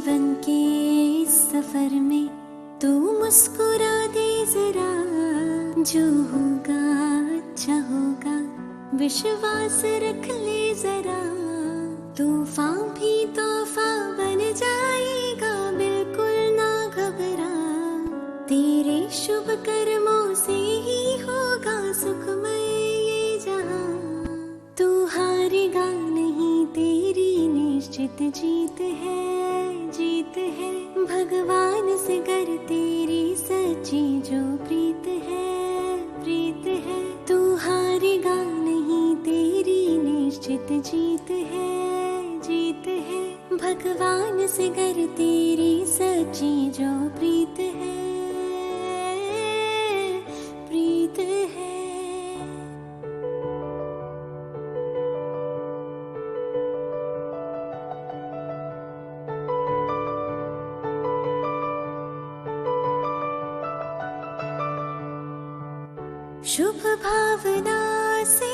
जीवन के इस सफर में तू मुस्कुरा दे जरा, जो होगा अच्छा होगा विश्वास रख ले जरा। तूफान भी तोहफा बन जाएगा, बिल्कुल ना घबरा। तेरे शुभ कर्मों से ही होगा सुखमय ये जहां। तू हारेगा नहीं, तेरी निश्चित जीत है, जीत है। भगवान से कर तेरी सच्ची जो प्रीत है, प्रीत है। तू हारेगा नहीं, तेरी निश्चित जीत है, जीत है। भगवान से कर तेरी सच्ची जो प्रीत है, प्रीत है। शुभ भावना से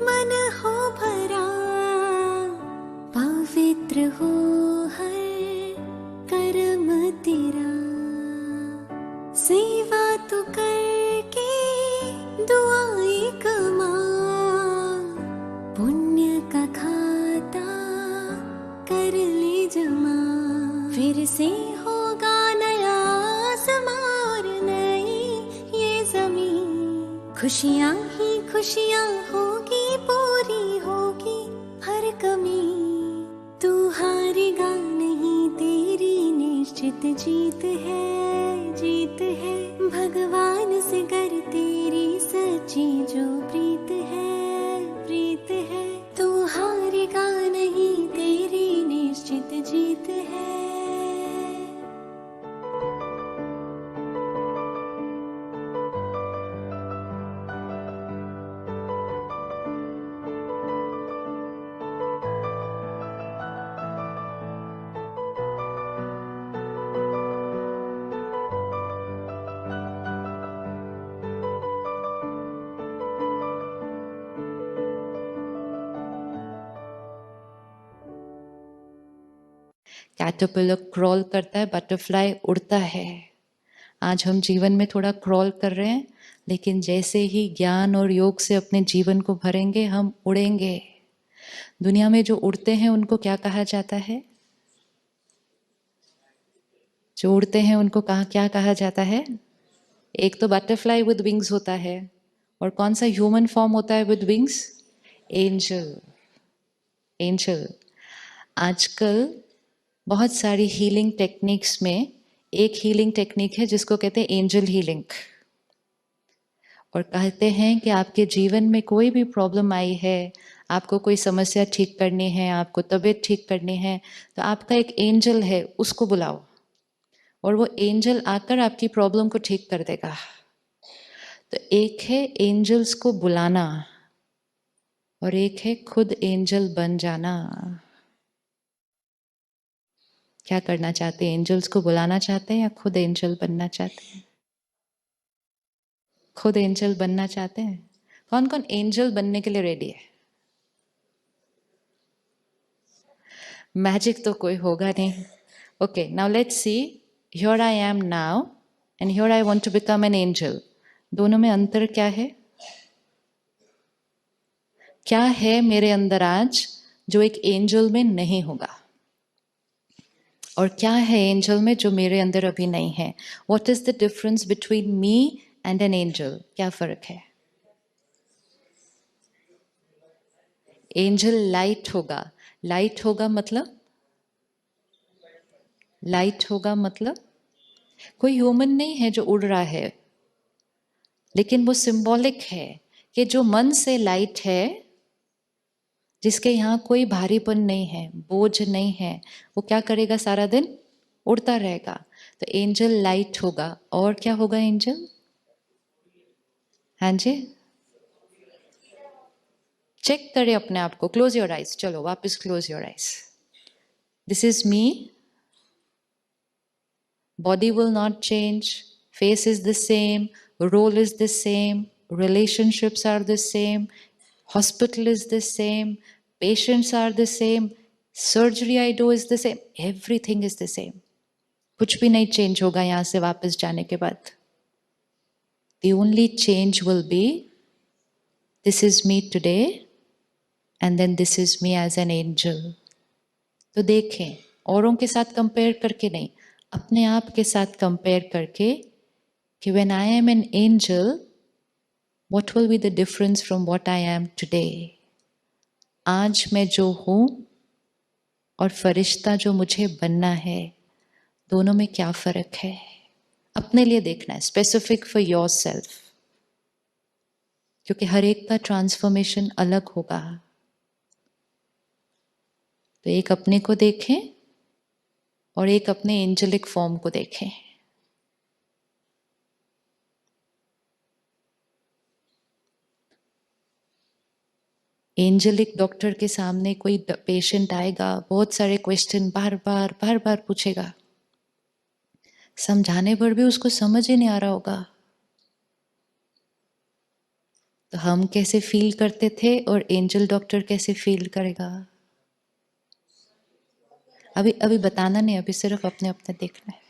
मन हो भरा, पवित्र हो हर कर्म तेरा। सेवा तू करके दुआएं कमा, पुण्य का खाता कर ले जमा। फिर से होगा नया समार नई ये जमीन। खुशियाँ ही खुशियाँ होगी, पूरी होगी हर कमी। तू हारेगा नहीं, तेरी निश्चित जीत है, जीत है। भगवान से कर तेरी सच्ची जो प्रीत है, प्रीत है। तू हारेगा नहीं, तेरी निश्चित जीत है। कैटरपिलर क्रॉल करता है, बटरफ्लाई उड़ता है। आज हम जीवन में थोड़ा क्रॉल कर रहे हैं, लेकिन जैसे ही ज्ञान और योग से अपने जीवन को भरेंगे हम उड़ेंगे। दुनिया में जो उड़ते हैं उनको क्या कहा जाता है? जो उड़ते हैं उनको क्या कहा जाता है? एक तो बटरफ्लाई विद विंग्स होता है, और कौन सा ह्यूमन फॉर्म होता है विद विंग्स? एंजल। एंजल। आजकल बहुत सारी हीलिंग टेक्निक्स में एक हीलिंग टेक्निक है जिसको कहते हैं एंजल हीलिंग। और कहते हैं कि आपके जीवन में कोई भी प्रॉब्लम आई है, आपको कोई समस्या ठीक करनी है, आपको तबीयत ठीक करनी है, तो आपका एक एंजल है, उसको बुलाओ और वो एंजल आकर आपकी प्रॉब्लम को ठीक कर देगा। तो एक है एंजल्स को बुलाना और एक है खुद एंजल बन जाना। क्या करना चाहते हैं? एंजल्स को बुलाना चाहते हैं या खुद एंजल बनना चाहते हैं? खुद एंजल बनना चाहते हैं? कौन कौन एंजल बनने के लिए रेडी है? मैजिक तो कोई होगा नहीं। Okay, now let's see. Here I am now and here I want to become an angel. दोनों में अंतर क्या है? क्या है मेरे अंदर आज जो एक एंजल में नहीं होगा? और क्या है एंजल में जो मेरे अंदर अभी नहीं है? What is the difference between me and an angel? क्या फर्क है? एंजल लाइट होगा। लाइट होगा मतलब? लाइट होगा मतलब कोई ह्यूमन नहीं है जो उड़ रहा है, लेकिन वो सिंबॉलिक है कि जो मन से लाइट है, जिसके यहाँ कोई भारीपन नहीं है, बोझ नहीं है, वो क्या करेगा? सारा दिन उड़ता रहेगा। तो एंजल लाइट होगा। और क्या होगा एंजल? हाँ जी, चेक करें अपने आप को। Close your eyes. चलो वापस close your eyes. This is me. Body will not change, face is the same, role is the same, relationships are the same, hospital is the same, patients are the same, surgery I do is the same, everything is the same. कुछ भी नहीं change होगा यहाँ से वापस जाने के बाद. The only change will be, this is me today and then this is me as an angel. तो देखें, औरों के साथ कंपेयर करके नहीं, अपने आप के साथ कंपेयर करके कि when I am an angel, what will be the difference from what I am today? आज मैं जो हूँ और फरिश्ता जो मुझे बनना है, दोनों में क्या फर्क है? अपने लिए देखना है, स्पेसिफिक फॉर योर सेल्फ, क्योंकि हर एक का ट्रांसफॉर्मेशन अलग होगा. तो एक अपने को देखें और एक अपने एंजेलिक फॉर्म को देखें. एंजेलिक डॉक्टर के सामने कोई पेशेंट आएगा, बहुत सारे क्वेश्चन बार बार पूछेगा, समझाने पर भी उसको समझ ही नहीं आ रहा होगा. तो हम कैसे फील करते थे और एंजल डॉक्टर कैसे फील करेगा? अभी बताना नहीं, अभी सिर्फ अपने अपने देखना है.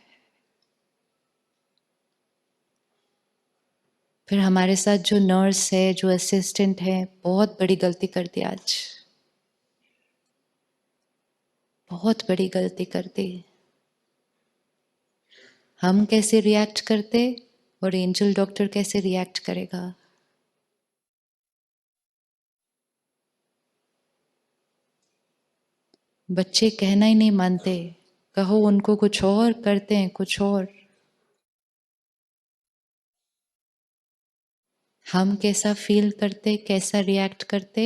फिर हमारे साथ जो नर्स है, जो असिस्टेंट है, बहुत बड़ी गलती कर दी आज, बहुत बड़ी गलती कर दी. हम कैसे रिएक्ट करते और एंजल डॉक्टर कैसे रिएक्ट करेगा? बच्चे कहना ही नहीं मानते, कहो उनको कुछ और, करते हैं कुछ और. हम कैसा फील करते, कैसा रिएक्ट करते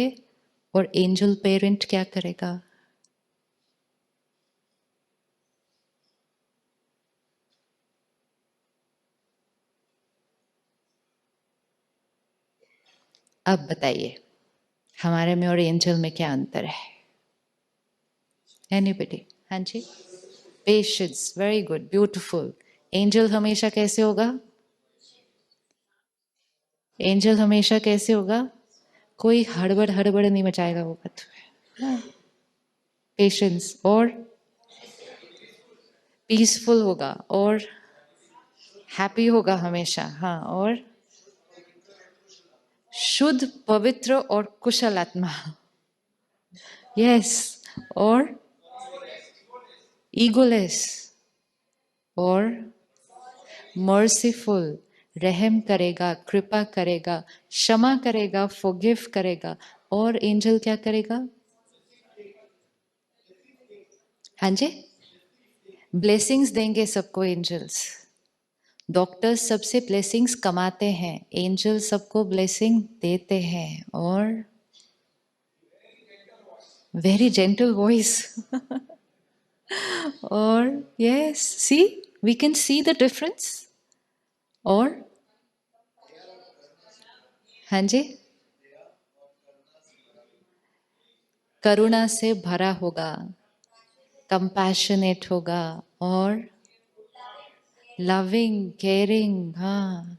और एंजल पेरेंट क्या करेगा? अब बताइए, हमारे में और एंजल में क्या अंतर है? एनीबडी? हाँ जी. Patience, very good, beautiful. Angel हमेशा कैसे होगा? एंजल हमेशा कैसे होगा? कोई हड़बड़ नहीं मचाएगा वो बात. पेशेंस और पीसफुल होगा और हैप्पी होगा हमेशा. हाँ, और शुद्ध, पवित्र और कुशल आत्मा. यस. और ईगोलेस और मर्सीफुल, रहम करेगा, कृपा करेगा, क्षमा करेगा, फॉरगिव करेगा. और एंजल क्या करेगा? हाँ जी, ब्लेसिंग्स देंगे सबको एंजल्स. डॉक्टर्स सबसे ब्लेसिंग्स कमाते हैं, एंजल सबको ब्लेसिंग देते हैं. और वेरी जेंटल वॉइस. और yes, see, we can see the difference. और हाँ जी, करुणा से भरा होगा, कंपैशनेट होगा और लविंग, केयरिंग. हाँ.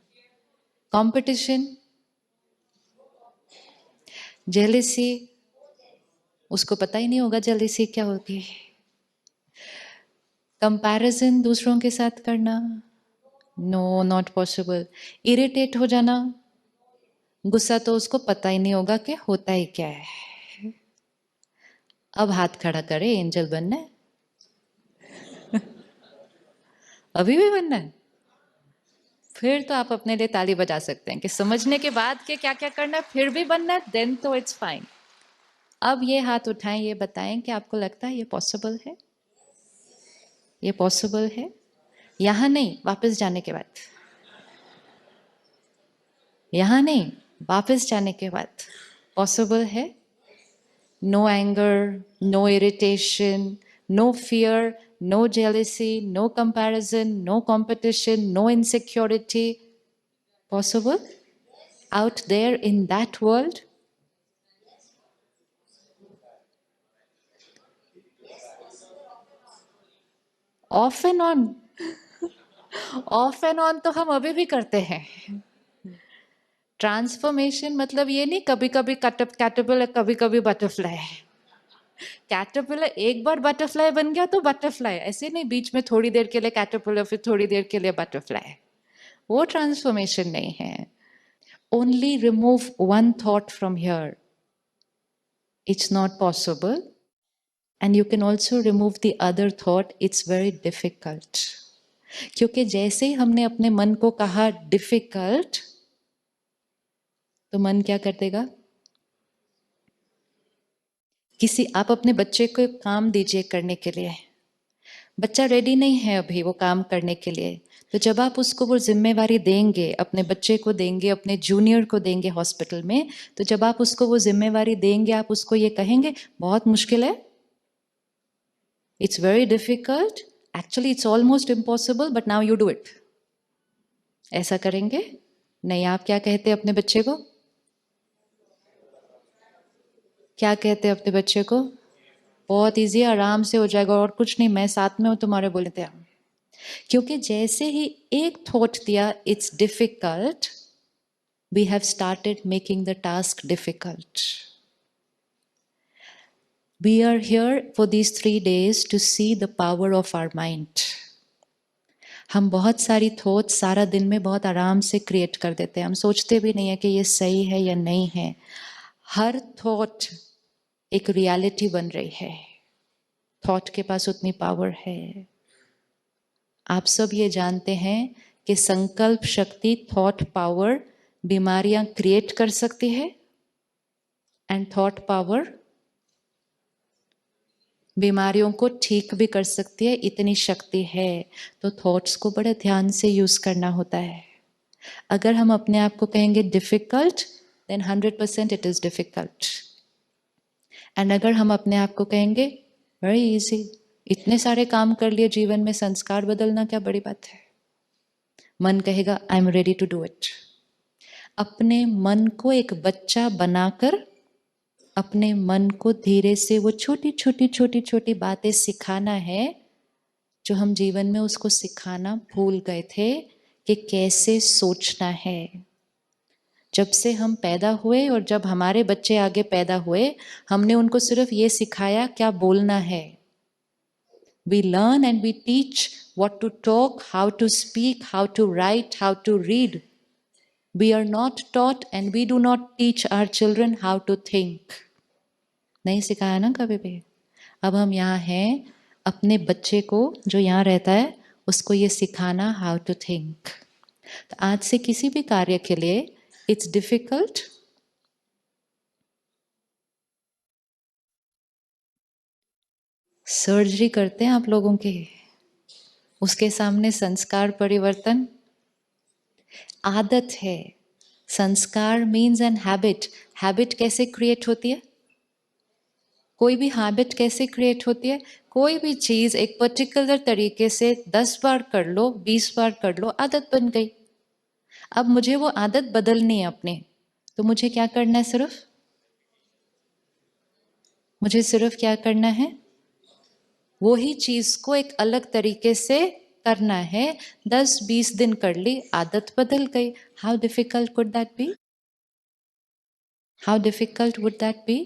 कंपटीशन, जेलिसी, उसको पता ही नहीं होगा जेलिसी क्या होती है. कंपैरिजन, दूसरों के साथ करना, नो, नॉट पॉसिबल. इरिटेट हो जाना, गुस्सा तो उसको पता ही नहीं होगा कि होता ही क्या है. अब हाथ खड़ा करे, एंजल बनना है? अभी भी बनना है? फिर तो आप अपने लिए ताली बजा सकते हैं कि समझने के बाद के क्या क्या करना है, फिर भी बनना है, देन तो इट्स फाइन. अब ये हाथ उठाएं, ये बताएं कि आपको लगता है ये पॉसिबल है? ये पॉसिबल है? यहां नहीं, वापस जाने के बाद. यहां नहीं, वापस जाने के बाद पॉसिबल है? No anger, no irritation, no fear, no jealousy, no comparison, no competition, no insecurity. Possible? Out there in that world? Off and on. Off and on तो हम अभी भी करते हैं. ट्रांसफॉर्मेशन मतलब ये नहीं कभी कभी कैटरपिलर, कभी कभी बटरफ्लाई. कैटरपिलर एक बार बटरफ्लाई बन गया तो बटरफ्लाई, ऐसे नहीं बीच में थोड़ी देर के लिए कैटरपिलर फिर थोड़ी देर के लिए बटरफ्लाई, वो ट्रांसफॉर्मेशन नहीं है. Only remove one thought from here, it's not possible. And you can also remove the other thought, it's very difficult. क्योंकि जैसे ही हमने अपने मन को कहा डिफिकल्ट, तो मन क्या कर देगा? आप अपने बच्चे को काम दीजिए करने के लिए, बच्चा रेडी नहीं है अभी वो काम करने के लिए, तो जब आप उसको वो जिम्मेवारी देंगे, अपने बच्चे को देंगे, अपने जूनियर को देंगे हॉस्पिटल में, तो जब आप उसको वो जिम्मेवारी देंगे, आप उसको ये कहेंगे बहुत मुश्किल है, it's very difficult, actually it's almost impossible, but now you do it, ऐसा करेंगे? नहीं. आप क्या कहते हैं अपने बच्चे को? क्या कहते हैं अपने बच्चे को? बहुत इजी, आराम से हो जाएगा, और कुछ नहीं, मैं साथ में हूं तुम्हारे, बोले थे हम. क्योंकि जैसे ही एक थॉट दिया it's difficult, we have started making the task difficult. We are here for these 3 days to see the power of our mind. हम बहुत सारी थॉट्स सारा दिन में बहुत आराम से क्रिएट कर देते हैं, हम सोचते भी नहीं है कि ये सही है या नहीं है. हर थॉट एक रियलिटी बन रही है, थॉट के पास उतनी पावर है. आप सब ये जानते हैं कि संकल्प शक्ति, थॉट पावर बीमारियां क्रिएट कर सकती है, एंड थॉट पावर बीमारियों को ठीक भी कर सकती है, इतनी शक्ति है. तो थॉट्स को बड़े ध्यान से यूज करना होता है. अगर हम अपने आप को कहेंगे difficult, then 100% it is difficult. And अगर हम अपने आप को कहेंगे वेरी इजी, इतने सारे काम कर लिए जीवन में, संस्कार बदलना क्या बड़ी बात है, मन कहेगा I am ready to do it. अपने मन को एक बच्चा बनाकर, अपने मन को धीरे से वो छोटी छोटी छोटी छोटी बातें सिखाना है जो हम जीवन में उसको सिखाना भूल गए थे कि कैसे सोचना है. जब से हम पैदा हुए और जब हमारे बच्चे आगे पैदा हुए, हमने उनको सिर्फ ये सिखाया क्या बोलना है. We learn and we teach what to talk, how to speak, how to write, how to read. We are not taught and we do not teach our children how to think. नहीं सिखाया ना कभी भी. अब हम यहाँ हैं, अपने बच्चे को जो यहाँ रहता है उसको ये सिखाना हाउ टू थिंक. तो आज से किसी भी कार्य के लिए इट्स डिफिकल्ट, सर्जरी करते हैं आप लोगों के, उसके सामने संस्कार परिवर्तन आदत है. संस्कार मीन्स एन हैबिट. हैबिट कैसे क्रिएट होती है? कोई भी हैबिट कैसे क्रिएट होती है? कोई भी चीज एक पर्टिकुलर तरीके से 10 बार कर लो, 20 बार कर लो, आदत बन गई. अब मुझे वो आदत बदलनी है अपने, तो मुझे क्या करना है? मुझे सिर्फ क्या करना है? वो ही चीज को एक अलग तरीके से करना है. 10-20 दिन कर ली, आदत बदल गई. How difficult could that be? How difficult would that be?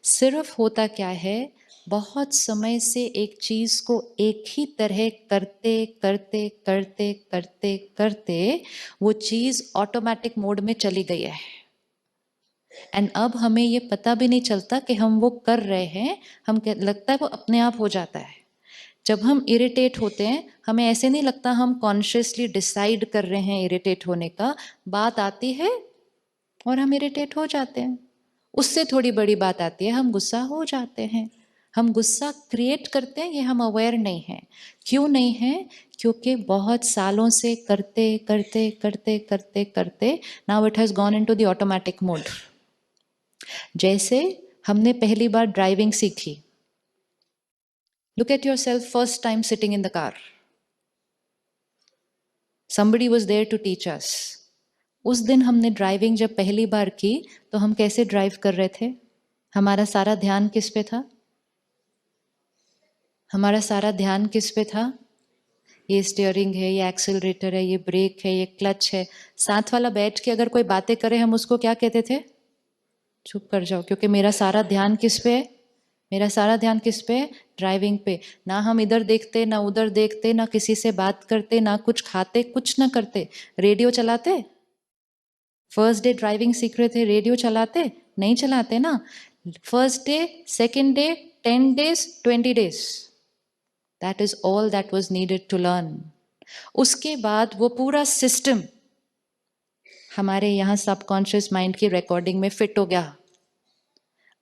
सिर्फ होता क्या है, बहुत समय से एक चीज को एक ही तरह करते करते करते करते करते वो चीज ऑटोमेटिक मोड में चली गई है. एंड अब हमें ये पता भी नहीं चलता कि हम वो कर रहे हैं, हम लगता है वो अपने आप हो जाता है. जब हम इरिटेट होते हैं, हमें ऐसे नहीं लगता हम कॉन्शियसली डिसाइड कर रहे हैं इरिटेट होने का. बात आती है और हम इरिटेट हो जाते हैं. उससे थोड़ी बड़ी बात आती है, हम गुस्सा हो जाते हैं. हम गुस्सा क्रिएट करते हैं, ये हम अवेयर नहीं हैं. क्यों नहीं है? क्योंकि बहुत सालों से करते करते करते करते करते now it has gone into the automatic mode. जैसे हमने पहली बार ड्राइविंग सीखी. Look at yourself first time sitting in the car. Somebody was there to teach us. उस दिन हमने ड्राइविंग जब पहली बार की तो हम कैसे ड्राइव कर रहे थे? हमारा सारा ध्यान किस पे था? हमारा सारा ध्यान किस पे था? ये स्टीयरिंग है, ये एक्सेलरेटर है, ये ब्रेक है, ये क्लच है. साथ वाला बैठ के अगर कोई बातें करे, हम उसको क्या कहते थे? चुप कर जाओ, क्योंकि मेरा सारा ध्यान किस पे है? मेरा सारा ध्यान किस पे? ड्राइविंग पे। ना हम इधर देखते, ना उधर देखते, ना किसी से बात करते, ना कुछ खाते, कुछ ना करते। रेडियो चलाते? फर्स्ट डे ड्राइविंग सीख रहे थे, रेडियो चलाते? नहीं चलाते ना। First day, second day, 10 days, 20 days, that is all that was needed to learn. उसके बाद वो पूरा सिस्टम हमारे यहाँ सबकॉन्शियस माइंड की रिकॉर्डिंग में फिट हो गया।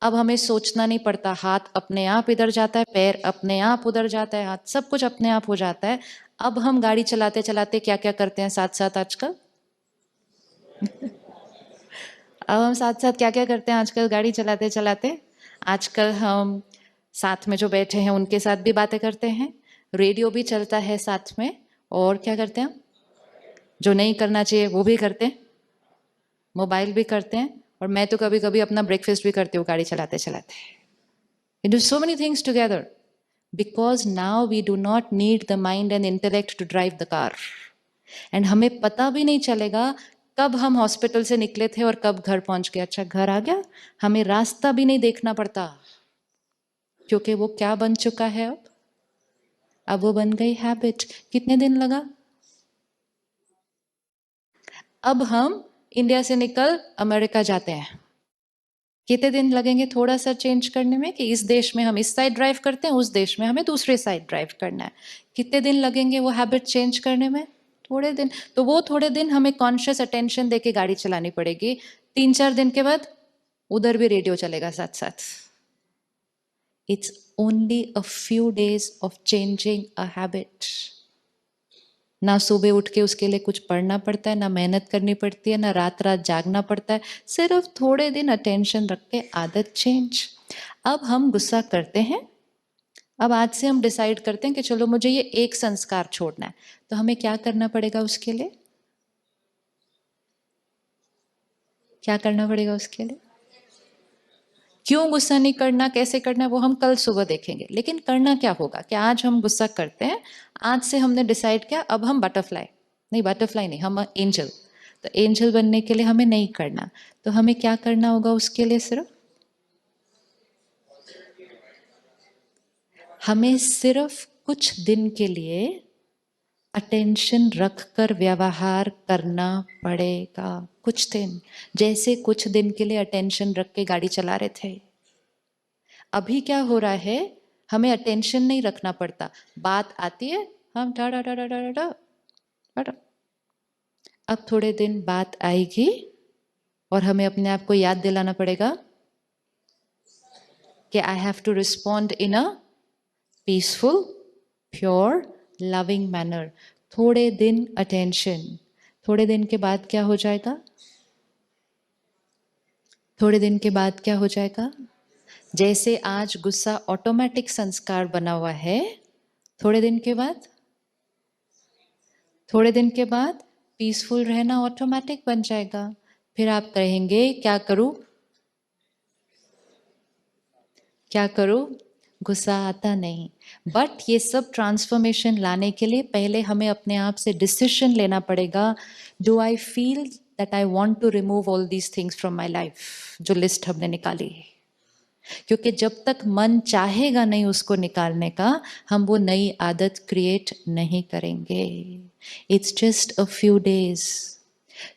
अब हमें सोचना नहीं पड़ता, हाथ अपने आप इधर जाता है, पैर अपने आप उधर जाता है, हाथ सब कुछ अपने आप हो जाता है। अब हम गाड़ी चलाते चलाते क्या क्या करते हैं साथ साथ आजकल? अब हम साथ साथ क्या क्या करते हैं आजकल गाड़ी चलाते चलाते? आजकल हम साथ में जो बैठे हैं उनके साथ भी बातें करते हैं, रेडियो भी चलता है साथ में, और क्या करते हैं? जो नहीं करना चाहिए वो भी करते हैं, मोबाइल भी करते हैं, और मैं तो कभी कभी अपना ब्रेकफास्ट भी करती हूँ गाड़ी चलाते चलाते। We do so many things together because now we do not need the mind and intellect to drive the car. And हमें पता भी नहीं चलेगा कब हम हॉस्पिटल से निकले थे और कब घर पहुंच गए। अच्छा घर आ गया, हमें रास्ता भी नहीं देखना पड़ता, क्योंकि वो क्या बन चुका है अब वो बन गई हैबिट। कितने दिन लगा? अब हम इंडिया से निकल अमेरिका जाते हैं, कितने दिन लगेंगे थोड़ा सा चेंज करने में, कि इस देश में हम इस साइड ड्राइव करते हैं, उस देश में हमें दूसरे साइड ड्राइव करना है। कितने दिन लगेंगे वो हैबिट चेंज करने में? थोड़े दिन। तो वो थोड़े दिन हमें कॉन्शियस अटेंशन देके गाड़ी चलानी पड़ेगी। 3-4 दिन के बाद उधर भी रेडियो चलेगा साथ साथ। It's only a few days of changing a habit. ना सुबह उठ के उसके लिए कुछ पढ़ना पड़ता है, ना मेहनत करनी पड़ती है, ना रात रात जागना पड़ता है, सिर्फ थोड़े दिन अटेंशन रख के आदत चेंज। अब हम गुस्सा करते हैं, अब आज से हम डिसाइड करते हैं कि चलो मुझे ये एक संस्कार छोड़ना है, तो हमें क्या करना पड़ेगा उसके लिए? क्या करना पड़ेगा उसके लिए? क्यों गुस्सा नहीं करना, कैसे करना है, वो हम कल सुबह देखेंगे। लेकिन करना क्या होगा कि आज हम गुस्सा करते हैं, आज से हमने डिसाइड किया अब हम बटरफ्लाई नहीं, बटरफ्लाई नहीं, हम एंजल। तो एंजल बनने के लिए हमें नहीं करना, तो हमें क्या करना होगा उसके लिए? सिर्फ हमें सिर्फ कुछ दिन के लिए अटेंशन रखकर व्यवहार करना पड़ेगा। कुछ दिन, जैसे कुछ दिन के लिए अटेंशन रख के गाड़ी चला रहे थे। अभी क्या हो रहा है, हमें अटेंशन नहीं रखना पड़ता, बात आती है हम डा डा डा डा डा डा डा। अब थोड़े दिन बात आएगी और हमें अपने आप को याद दिलाना पड़ेगा कि I have to respond in a peaceful, pure, loving manner. थोड़े दिन अटेंशन, थोड़े दिन के बाद क्या हो जाएगा? थोड़े दिन के बाद क्या हो जाएगा? जैसे आज गुस्सा ऑटोमेटिक संस्कार बना हुआ है, थोड़े दिन के बाद, थोड़े दिन के बाद पीसफुल रहना ऑटोमेटिक बन जाएगा। फिर आप कहेंगे क्या करूं, क्या करूं, गुस्सा आता नहीं। बट ये सब ट्रांसफॉर्मेशन लाने के लिए पहले हमें अपने आप से डिसीजन लेना पड़ेगा। Do I feel that I want to remove all these things from my life, जो लिस्ट हमने निकाली है। क्योंकि जब तक मन चाहेगा नहीं उसको निकालने का, हम वो नई आदत क्रिएट नहीं करेंगे। It's just a few days.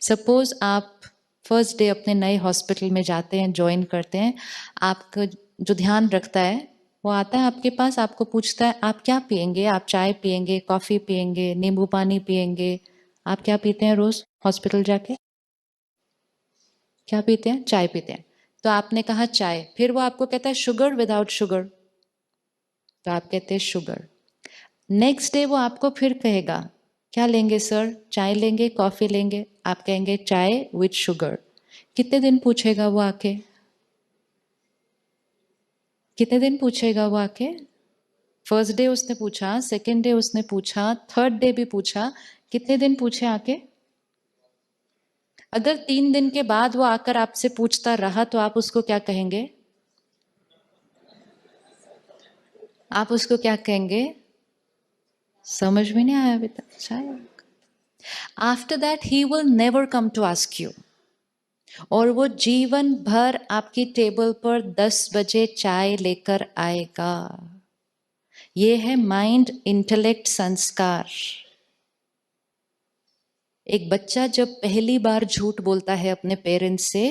Suppose आप फर्स्ट डे अपने नए हॉस्पिटल में जाते हैं, ज्वाइन करते हैं, आपका जो ध्यान रखता है वो आता है आपके पास, आपको पूछता है आप क्या पियेंगे, आप चाय पियेंगे, कॉफ़ी पियेंगे, नींबू पानी पियेंगे, आप क्या पीते हैं रोज़ हॉस्पिटल जाके? क्या पीते हैं? चाय पीते हैं। तो आपने कहा चाय, फिर वो आपको कहता है शुगर विदाउट शुगर, तो आप कहते हैं शुगर। नेक्स्ट डे वो आपको फिर कहेगा क्या लेंगे सर, चाय लेंगे कॉफ़ी लेंगे, आप कहेंगे चाय विथ शुगर। कितने दिन पूछेगा वो आके? कितने दिन पूछेगा वो आके? फर्स्ट डे उसने पूछा, सेकेंड डे उसने पूछा, थर्ड डे भी पूछा, कितने दिन पूछे आके? अगर 3 दिन के बाद वो आकर आपसे पूछता रहा तो आप उसको क्या कहेंगे? आप उसको क्या कहेंगे? समझ में नहीं आया अभी तक? शायद after that he will never come to ask you. और वो जीवन भर आपकी टेबल पर 10 बजे चाय लेकर आएगा। ये है माइंड इंटेलेक्ट संस्कार। एक बच्चा जब पहली बार झूठ बोलता है अपने पेरेंट्स से,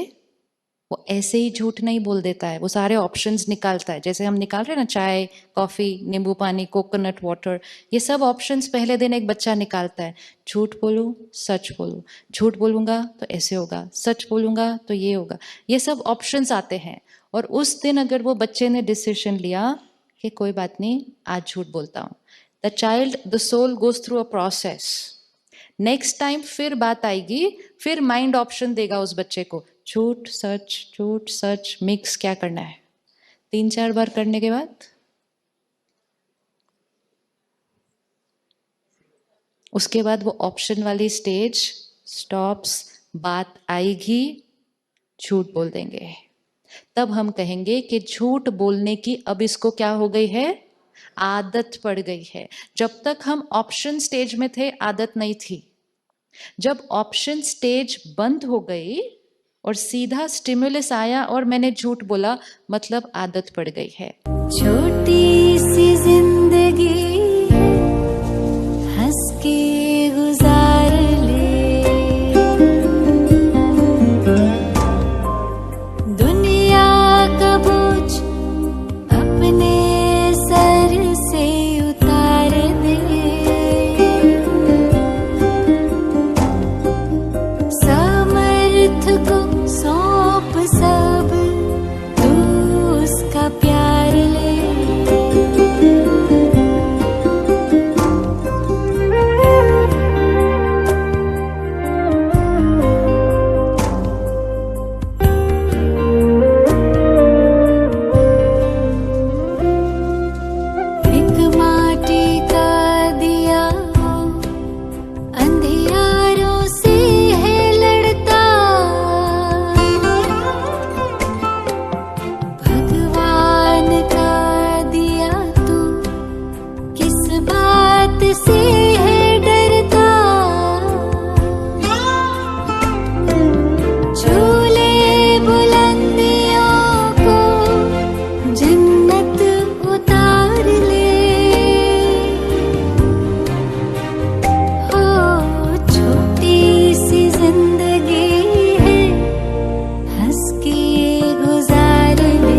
वो ऐसे ही झूठ नहीं बोल देता है, वो सारे ऑप्शंस निकालता है। जैसे हम निकाल रहे हैं ना, चाय, कॉफी, नींबू पानी, कोकोनट वाटर, ये सब ऑप्शंस पहले दिन एक बच्चा निकालता है। झूठ बोलूं, सच बोलूं, झूठ बोलूंगा तो ऐसे होगा, सच बोलूंगा तो ये होगा, ये सब ऑप्शंस आते हैं। और उस दिन अगर वो बच्चे ने डिसीजन लिया कि कोई बात नहीं, आज झूठ बोलता हूं, the child, the soul goes through a process. Next time फिर बात आएगी, फिर माइंड ऑप्शन देगा उस बच्चे को, झूठ सच मिक्स क्या करना है। 3-4 बार करने के बाद उसके बाद वो ऑप्शन वाली स्टेज स्टॉप्स, बात आएगी, झूठ बोल देंगे। तब हम कहेंगे कि झूठ बोलने की अब इसको क्या हो गई है, आदत पड़ गई है। जब तक हम ऑप्शन स्टेज में थे आदत नहीं थी। जब ऑप्शन स्टेज बंद हो गई और सीधा स्टिमुलस आया और मैंने झूठ बोला, मतलब आदत पड़ गई है। छोटी सी जिंदगी हंस के गुजार ले, दुनिया का बोझ अपने सर से उतार दे, समर्थ को सौंप सब, तू उसका प्यार ले। एक माटी का दिया हो, अंधियारों से है लड़ता, भगवान का दिया तू किस बात से है डरता, झूले बुलंदियों को जन्नत उतार ले, हो छोटी सी जिंदगी है हंस के गुजार ले।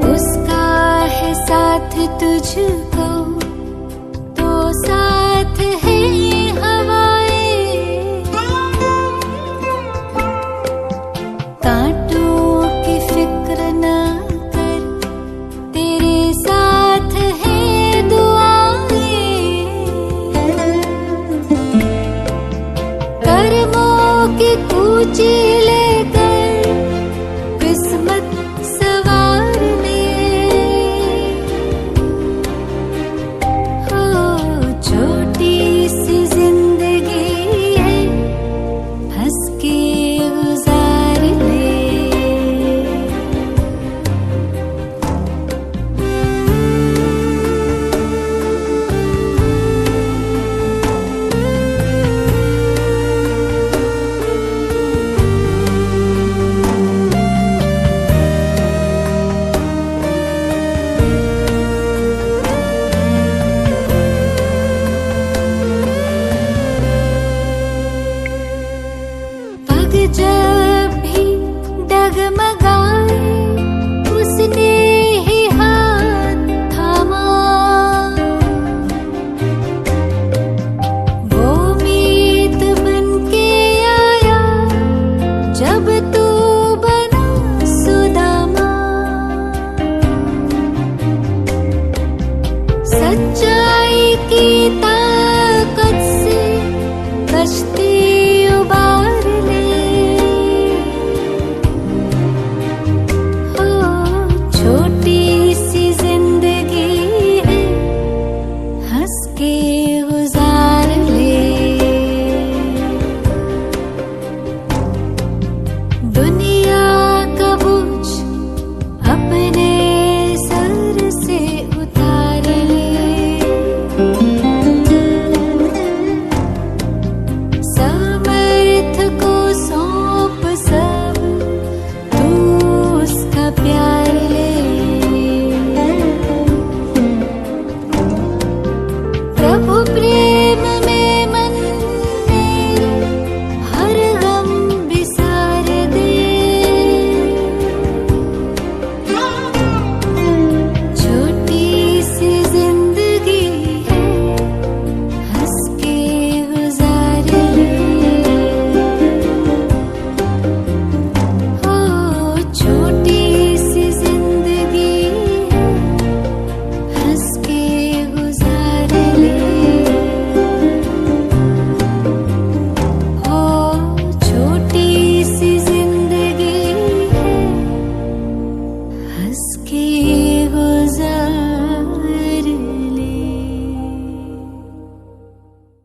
उसका है साथ तुझको तो साथ है हवाएं, कांटों की फिक्र न कर, तेरे साथ है दुआएं, कर्मों की कूची